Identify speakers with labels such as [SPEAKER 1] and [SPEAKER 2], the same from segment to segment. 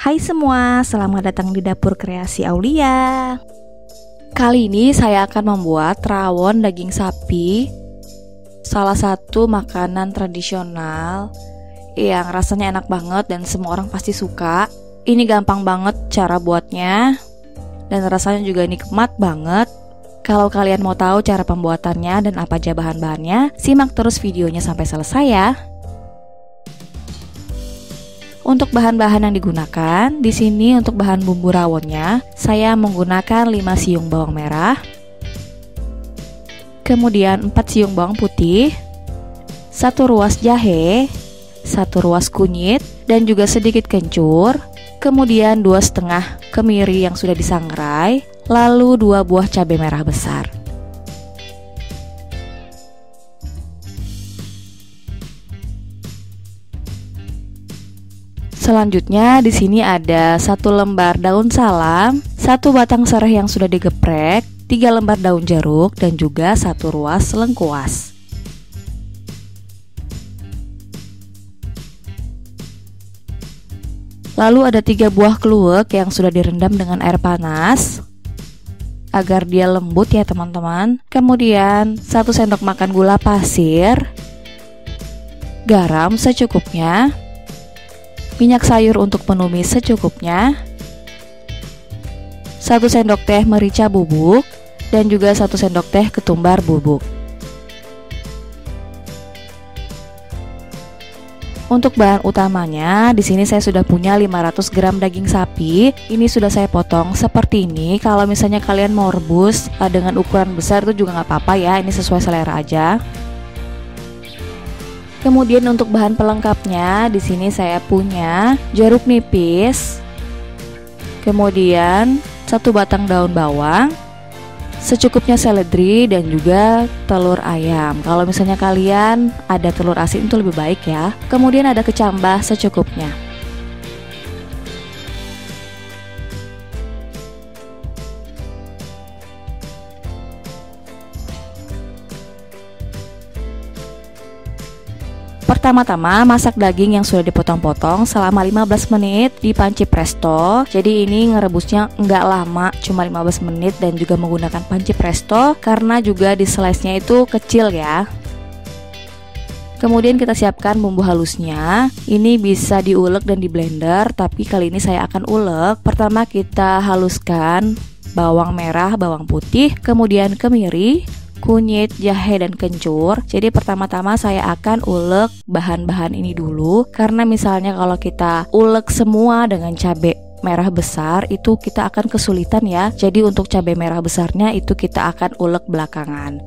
[SPEAKER 1] Hai semua, selamat datang di Dapur Kreasi Aulia. Kali ini saya akan membuat rawon daging sapi, salah satu makanan tradisional yang rasanya enak banget dan semua orang pasti suka. Ini gampang banget cara buatnya dan rasanya juga nikmat banget. Kalau kalian mau tahu cara pembuatannya dan apa aja bahan-bahannya, simak terus videonya sampai selesai ya. Untuk bahan-bahan yang digunakan, di sini untuk bahan bumbu rawonnya, saya menggunakan 5 siung bawang merah, kemudian 4 siung bawang putih, 1 ruas jahe, 1 ruas kunyit, dan juga sedikit kencur, kemudian 2,5 kemiri yang sudah disangrai, lalu 2 buah cabai merah besar. Selanjutnya di sini ada 1 lembar daun salam, 1 batang serai yang sudah digeprek, 3 lembar daun jeruk, dan juga 1 ruas lengkuas. Lalu ada 3 buah kluwek yang sudah direndam dengan air panas agar dia lembut ya teman-teman. Kemudian 1 sendok makan gula pasir, garam secukupnya, minyak sayur untuk menumis secukupnya, 1 sendok teh merica bubuk, dan juga 1 sendok teh ketumbar bubuk. Untuk bahan utamanya, di sini saya sudah punya 500 gram daging sapi. Ini sudah saya potong seperti ini. Kalau misalnya kalian mau rebus dengan ukuran besar itu juga nggak apa-apa ya. Ini sesuai selera aja. Kemudian untuk bahan pelengkapnya, di sini saya punya jeruk nipis, kemudian 1 batang daun bawang, secukupnya seledri, dan juga telur ayam. Kalau misalnya kalian ada telur asin itu lebih baik ya. Kemudian ada kecambah secukupnya. Pertama-tama masak daging yang sudah dipotong-potong selama 15 menit di panci presto. Jadi ini ngerebusnya nggak lama, cuma 15 menit, dan juga menggunakan panci presto karena juga di slice-nya itu kecil ya. Kemudian kita siapkan bumbu halusnya. Ini bisa diulek dan di blender, tapi kali ini saya akan ulek. Pertama kita haluskan bawang merah, bawang putih, kemudian kemiri, kunyit, jahe, dan kencur. Jadi pertama-tama saya akan ulek bahan-bahan ini dulu, karena misalnya kalau kita ulek semua dengan cabai merah besar itu kita akan kesulitan ya. Jadi untuk cabai merah besarnya itu kita akan ulek belakangan.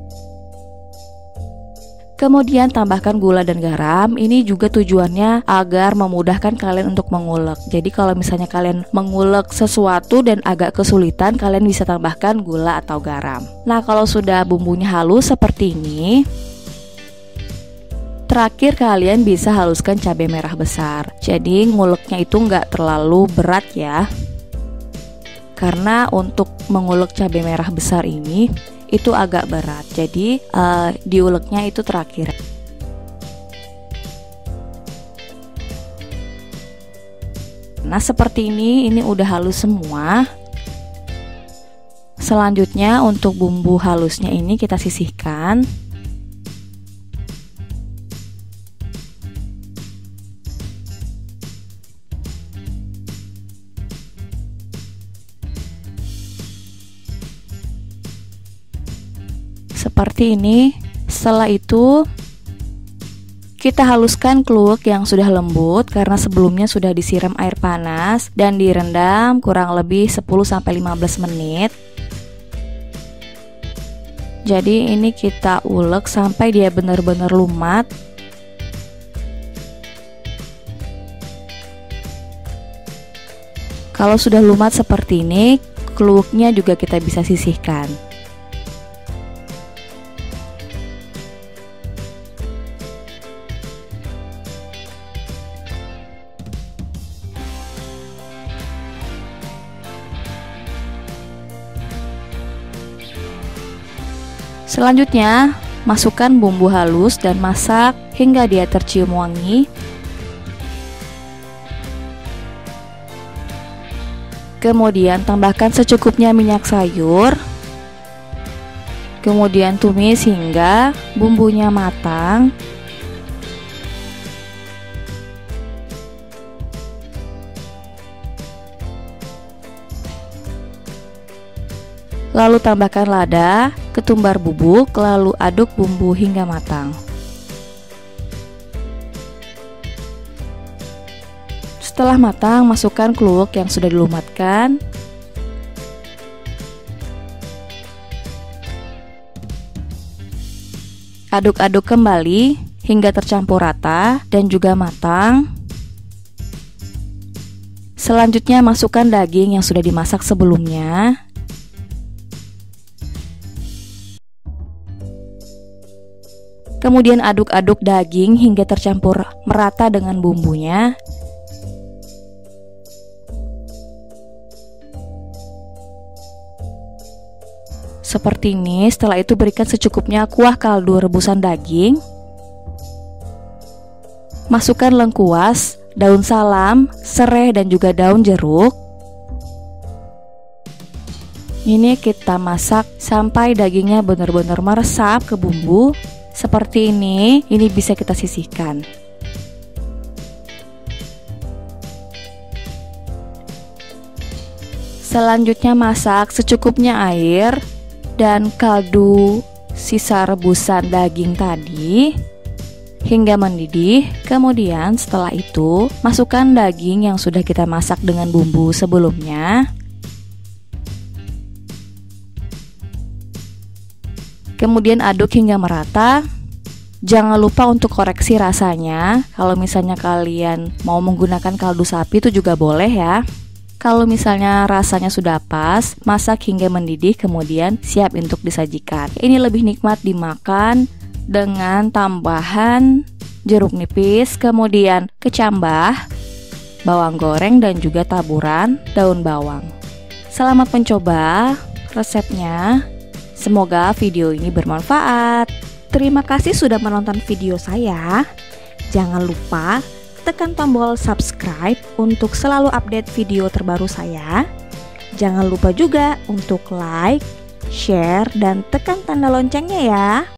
[SPEAKER 1] Kemudian tambahkan gula dan garam. Ini juga tujuannya agar memudahkan kalian untuk mengulek. Jadi kalau misalnya kalian mengulek sesuatu dan agak kesulitan, kalian bisa tambahkan gula atau garam. Nah, kalau sudah bumbunya halus seperti ini, terakhir kalian bisa haluskan cabai merah besar. Jadi nguleknya itu nggak terlalu berat ya. Karena untuk mengulek cabai merah besar ini itu agak berat, jadi diuleknya itu terakhir. Nah seperti ini udah halus semua. Selanjutnya untuk bumbu halusnya ini kita sisihkan. Seperti ini. Setelah itu kita haluskan kluwek yang sudah lembut karena sebelumnya sudah disiram air panas dan direndam kurang lebih 10-15 menit. Jadi ini kita ulek sampai dia benar-benar lumat. Kalau sudah lumat seperti ini, kluweknya juga kita bisa sisihkan. Selanjutnya, masukkan bumbu halus dan masak hingga dia tercium wangi. Kemudian tambahkan secukupnya minyak sayur. Kemudian tumis hingga bumbunya matang. Lalu tambahkan lada, ketumbar bubuk, lalu aduk bumbu hingga matang. Setelah matang, masukkan kluwek yang sudah dilumatkan. Aduk-aduk kembali hingga tercampur rata dan juga matang. Selanjutnya masukkan daging yang sudah dimasak sebelumnya. Kemudian aduk-aduk daging hingga tercampur merata dengan bumbunya. Seperti ini. Setelah itu berikan secukupnya kuah kaldu rebusan daging. Masukkan lengkuas, daun salam, serai dan juga daun jeruk. Ini kita masak sampai dagingnya benar-benar meresap ke bumbu. Seperti ini bisa kita sisihkan. Selanjutnya masak secukupnya air dan kaldu sisa rebusan daging tadi hingga mendidih. Kemudian setelah itu masukkan daging yang sudah kita masak dengan bumbu sebelumnya. Kemudian aduk hingga merata. Jangan lupa untuk koreksi rasanya. Kalau misalnya kalian mau menggunakan kaldu sapi itu juga boleh ya. Kalau misalnya rasanya sudah pas, masak hingga mendidih kemudian siap untuk disajikan. Ini lebih nikmat dimakan dengan tambahan jeruk nipis, kemudian kecambah, bawang goreng dan juga taburan daun bawang. Selamat mencoba resepnya. Semoga video ini bermanfaat.
[SPEAKER 2] Terima kasih sudah menonton video saya. Jangan lupa tekan tombol subscribe untuk selalu update video terbaru saya. Jangan lupa juga untuk like, share, dan tekan tanda loncengnya ya.